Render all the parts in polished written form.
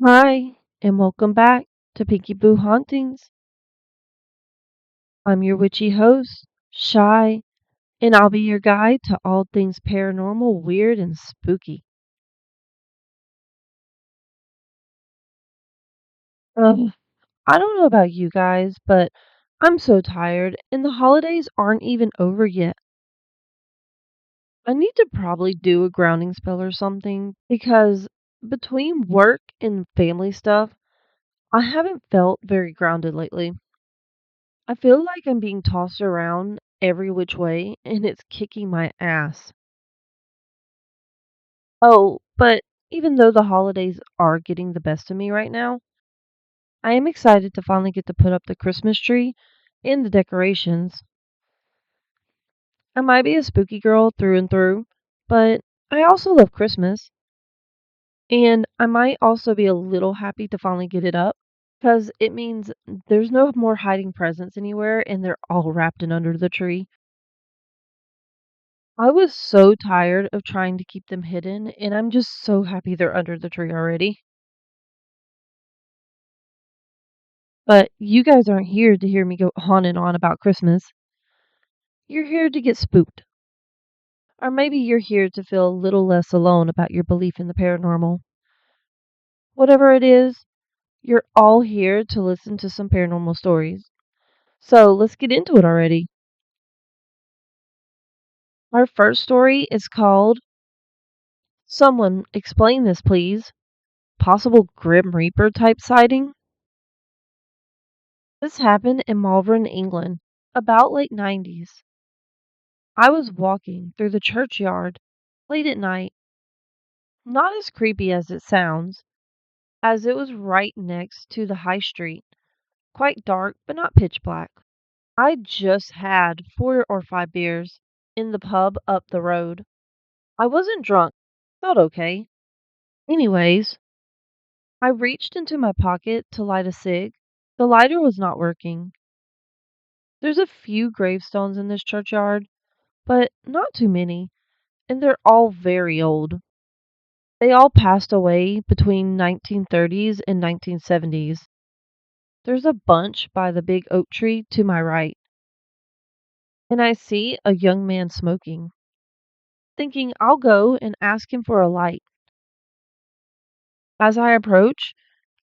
Hi, and welcome back to Pinky Boo Hauntings. I'm your witchy host, Shy, and I'll be your guide to all things paranormal, weird, and spooky. Ugh, I don't know about you guys, but I'm so tired, and the holidays aren't even over yet. I need to probably do a grounding spell or something because between work and family stuff, I haven't felt very grounded lately. I feel like I'm being tossed around every which way, and it's kicking my ass. Oh, but even though the holidays are getting the best of me right now, I am excited to finally get to put up the Christmas tree and the decorations. I might be a spooky girl through and through, but I also love Christmas, and I might also be a little happy to finally get it up because it means there's no more hiding presents anywhere and they're all wrapped in under the tree. I was so tired of trying to keep them hidden, and I'm just so happy they're under the tree already. But you guys aren't here to hear me go on and on about Christmas. You're here to get spooked. Or maybe you're here to feel a little less alone about your belief in the paranormal. Whatever it is, you're all here to listen to some paranormal stories. So let's get into it already. Our first story is called Someone Explain This Please. Possible Grim Reaper type sighting. This happened in Malvern, England, about late 90s. I was walking through the churchyard late at night. Not as creepy as it sounds, as it was right next to the high street, quite dark but not pitch black. I'd just had 4 or 5 beers in the pub up the road. I wasn't drunk, felt okay. Anyways, I reached into my pocket to light a cig. The lighter was not working. There's a few gravestones in this churchyard, but not too many, and they're all very old. They all passed away between 1930s and 1970s. There's a bunch by the big oak tree to my right, and I see a young man smoking, thinking I'll go and ask him for a light. As I approach,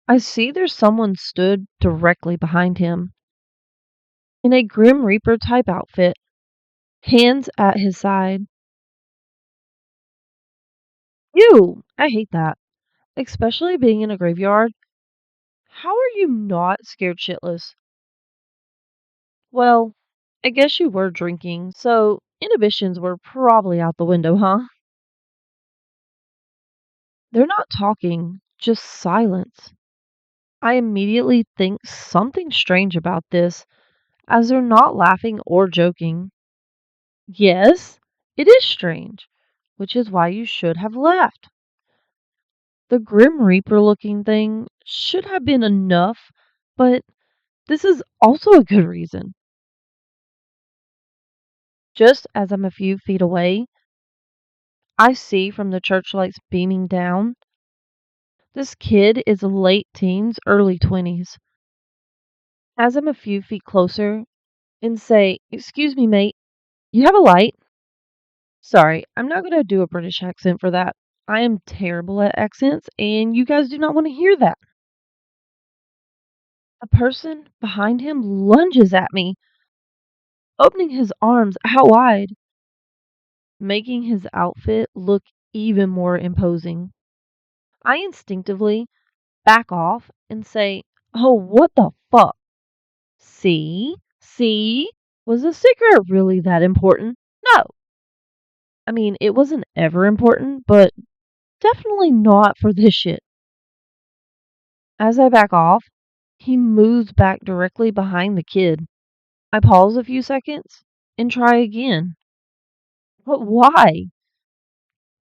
I see there's someone stood directly behind him in a Grim Reaper type outfit, hands at his side. Ew, I hate that, especially being in a graveyard. How are you not scared shitless? Well, I guess you were drinking, so inhibitions were probably out the window, huh? They're not talking, just silence. I immediately think something strange about this, as they're not laughing or joking. Yes, it is strange, which is why you should have left. The Grim Reaper looking thing should have been enough, but this is also a good reason. Just as I'm a few feet away, I see from the church lights beaming down, this kid is late teens, early 20s. As I'm a few feet closer and say, "Excuse me, mate, you have a light?" Sorry, I'm not going to do a British accent for that. I am terrible at accents, and you guys do not want to hear that. The person behind him lunges at me, opening his arms out wide, making his outfit look even more imposing. I instinctively back off and say, "Oh, what the fuck? See? See? Was the secret really that important? No. I mean, it wasn't ever important, but definitely not for this shit." As I back off, he moves back directly behind the kid. I pause a few seconds and try again. But why?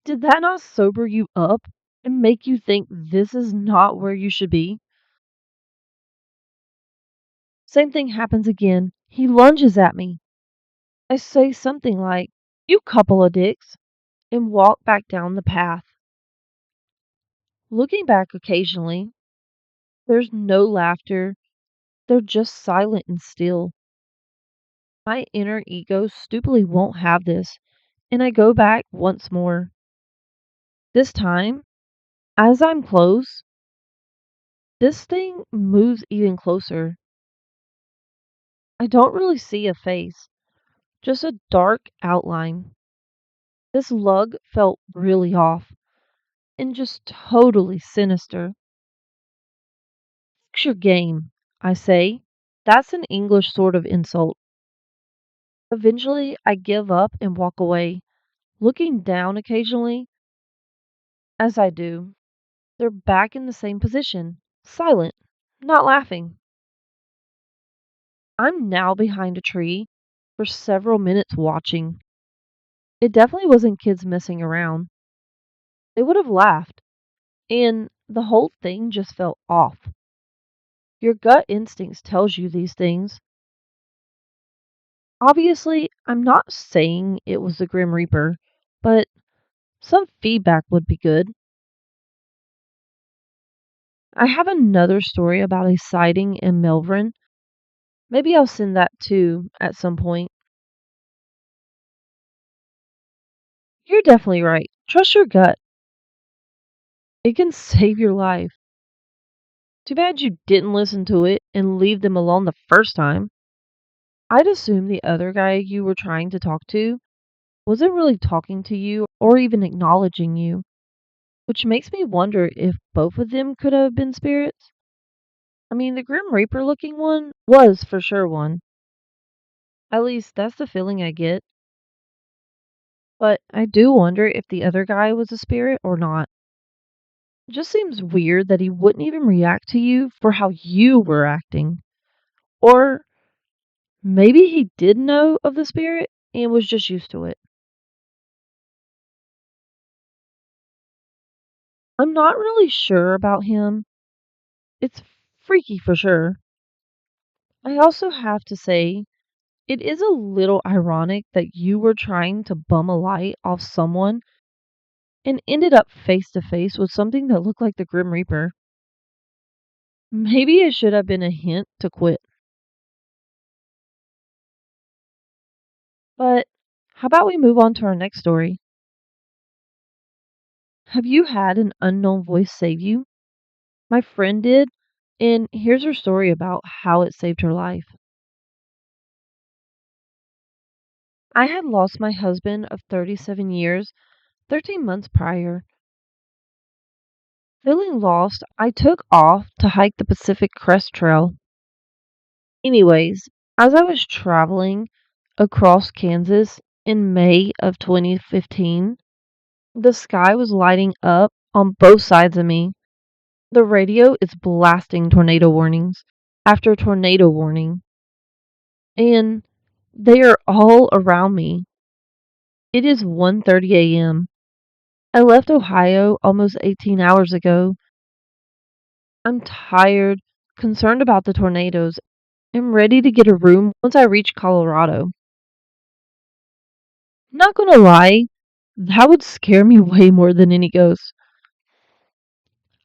Did that not sober you up and make you think this is not where you should be? Same thing happens again. He lunges at me. I say something like, "You couple of dicks," and walk back down the path. Looking back occasionally, There's no laughter, they're just silent and still. My inner ego stupidly won't have this, and I go back once more. This time, as I'm close, this thing moves even closer. I don't really see a face, just a dark outline. This lug felt really off and just totally sinister. Fix your game, I say. That's an English sort of insult. Eventually, I give up and walk away, looking down occasionally. As I do, they're back in the same position, silent, not laughing. I'm now behind a tree for several minutes watching. It definitely wasn't kids messing around. They would have laughed, and the whole thing just felt off. Your gut instincts tells you these things. Obviously, I'm not saying it was the Grim Reaper, but some feedback would be good. I have another story about a sighting in Melbourne. Maybe I'll send that too at some point. You're definitely right. Trust your gut. It can save your life. Too bad you didn't listen to it and leave them alone the first time. I'd assume the other guy you were trying to talk to wasn't really talking to you or even acknowledging you, which makes me wonder if both of them could have been spirits. I mean, the Grim Reaper looking one was for sure one. At least that's the feeling I get. But I do wonder if the other guy was a spirit or not. It just seems weird that he wouldn't even react to you for how you were acting. Or maybe he did know of the spirit and was just used to it. I'm not really sure about him. It's freaky for sure. I also have to say, it is a little ironic that you were trying to bum a light off someone and ended up face to face with something that looked like the Grim Reaper. Maybe it should have been a hint to quit. But how about we move on to our next story? Have you had an unknown voice save you? My friend did, and here's her story about how it saved her life. I had lost my husband of 37 years 13 months prior. Feeling lost, I took off to hike the Pacific Crest Trail. Anyways, as I was traveling across Kansas in May of 2015, the sky was lighting up on both sides of me. The radio is blasting tornado warnings after tornado warning, and they are all around me. It is 1:30 a.m. I left Ohio almost 18 hours ago. I'm tired, concerned about the tornadoes, and ready to get a room once I reach Colorado. Not gonna lie, that would scare me way more than any ghost.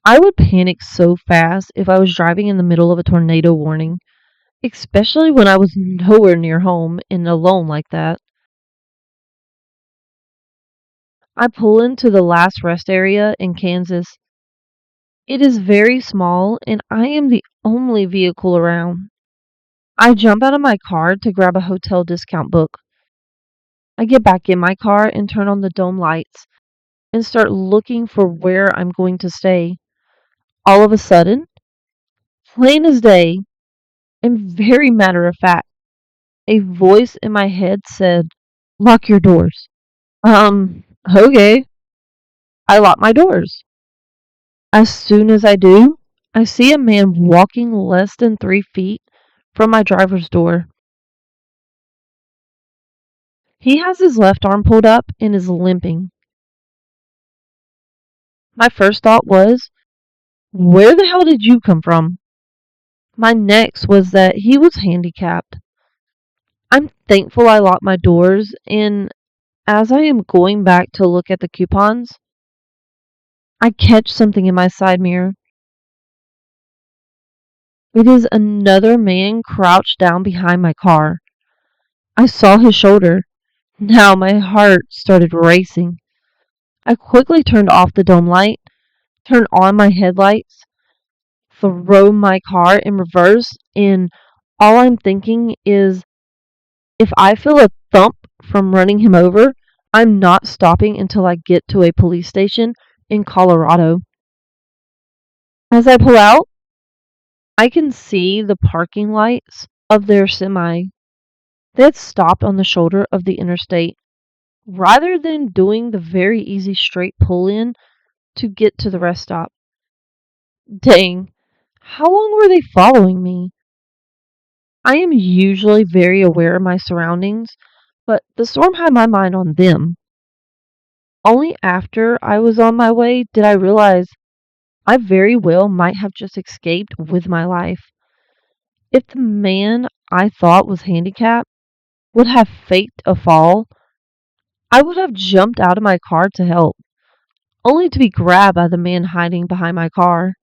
I would panic so fast if I was driving in the middle of a tornado warning, especially when I was nowhere near home and alone like that. I pull into the last rest area in Kansas. It is very small and I am the only vehicle around. I jump out of my car to grab a hotel discount book. I get back in my car and turn on the dome lights and start looking for where I'm going to stay. All of a sudden, plain as day and very matter of fact, a voice in my head said, "Lock your doors." Okay. I lock my doors. As soon as I do, I see a man walking less than 3 feet from my driver's door. He has his left arm pulled up and is limping. My first thought was, where the hell did you come from? My next was that he was handicapped. I'm thankful I locked my doors, and as I am going back to look at the coupons, I catch something in my side mirror. It is another man crouched down behind my car. I saw his shoulder. Now my heart started racing. I quickly turned off the dome light, turned on my headlights, throw my car in reverse, and all I'm thinking is if I feel a thump from running him over, I'm not stopping until I get to a police station in Colorado. As I pull out, I can see the parking lights of their semi. They had stopped on the shoulder of the interstate rather than doing the very easy straight pull in to get to the rest stop. Dang, how long were they following me? I am usually very aware of my surroundings, but the storm had my mind on them. Only after I was on my way did I realize I very well might have just escaped with my life. If the man I thought was handicapped would have faked a fall, I would have jumped out of my car to help, only to be grabbed by the man hiding behind my car.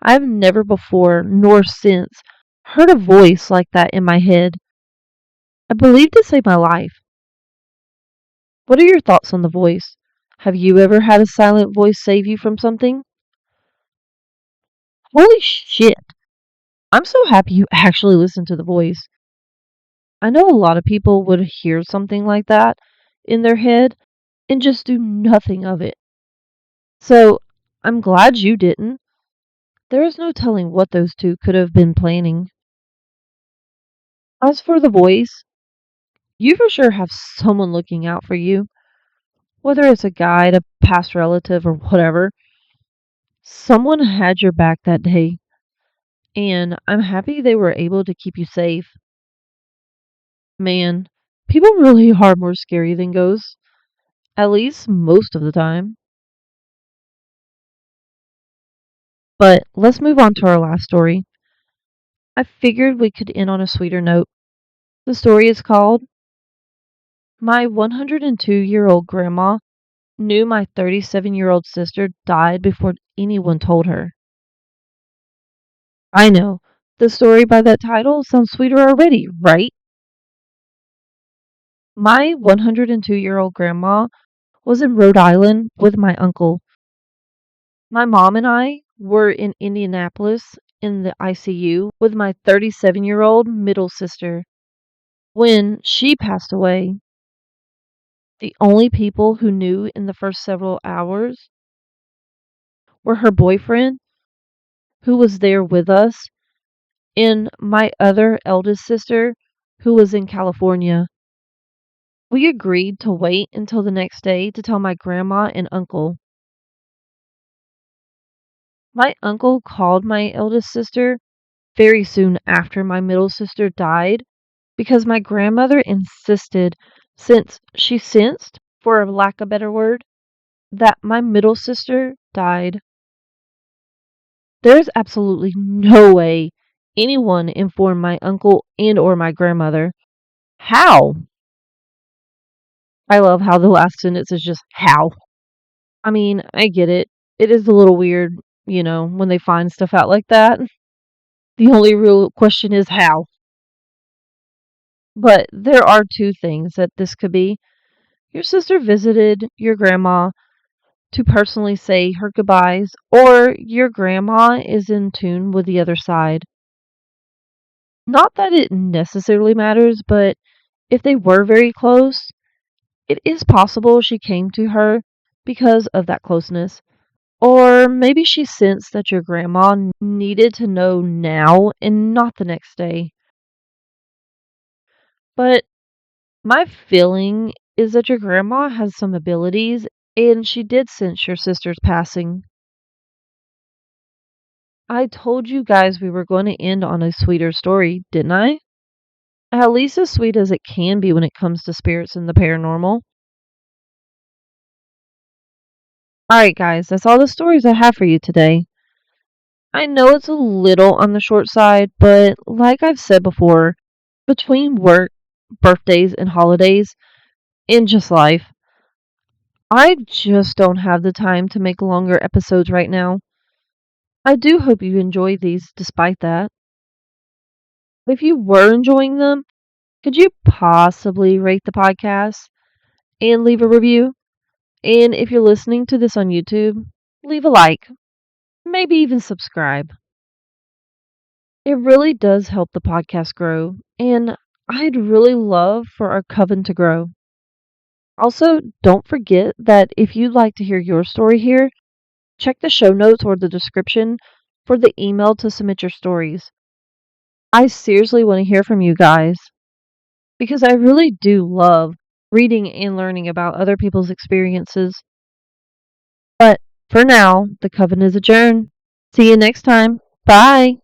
I have never before, nor since, heard a voice like that in my head. I believed it saved my life. What are your thoughts on the voice? Have you ever had a silent voice save you from something? Holy shit! I'm so happy you actually listened to the voice. I know a lot of people would hear something like that in their head and just do nothing of it. So I'm glad you didn't. There is no telling what those two could have been planning. As for the voice, you for sure have someone looking out for you, whether it's a guide, a past relative, or whatever. Someone had your back that day, and I'm happy they were able to keep you safe. Man, people really are more scary than ghosts, at least most of the time. But let's move on to our last story. I figured we could end on a sweeter note. The story is called My 102-year-old grandma knew my 37-year-old sister died before anyone told her. I know, the story by that title sounds sweeter already, right? My 102-year-old grandma was in Rhode Island with my uncle. My mom and I were in Indianapolis in the ICU with my 37-year-old middle sister when she passed away. The only people who knew in the first several hours were her boyfriend, who was there with us, and my other eldest sister, who was in California. We agreed to wait until the next day to tell my grandma and uncle. My uncle called my eldest sister very soon after my middle sister died because my grandmother insisted, since she sensed, for a lack of a better word, that my middle sister died. There is absolutely no way anyone informed my uncle and or my grandmother. How? I love how the last sentence is just how. I mean, I get it. It is a little weird, when they find stuff out like that. The only real question is how. But there are two things that this could be. Your sister visited your grandma to personally say her goodbyes, or your grandma is in tune with the other side. Not that it necessarily matters, but if they were very close, it is possible she came to her because of that closeness. Or maybe she sensed that your grandma needed to know now and not the next day. But my feeling is that your grandma has some abilities and she did sense your sister's passing. I told you guys we were going to end on a sweeter story, didn't I? At least as sweet as it can be when it comes to spirits and the paranormal. Alright, guys, that's all the stories I have for you today. I know it's a little on the short side, but like I've said before, between work, birthdays, and holidays, and just life, I just don't have the time to make longer episodes right now. I do hope you enjoyed these despite that. If you were enjoying them, could you possibly rate the podcast and leave a review? And if you're listening to this on YouTube, leave a like, maybe even subscribe. It really does help the podcast grow, and I'd really love for our coven to grow. Also, don't forget that if you'd like to hear your story here, check the show notes or the description for the email to submit your stories. I seriously want to hear from you guys because I really do love reading and learning about other people's experiences. But for now, the coven is adjourned. See you next time. Bye.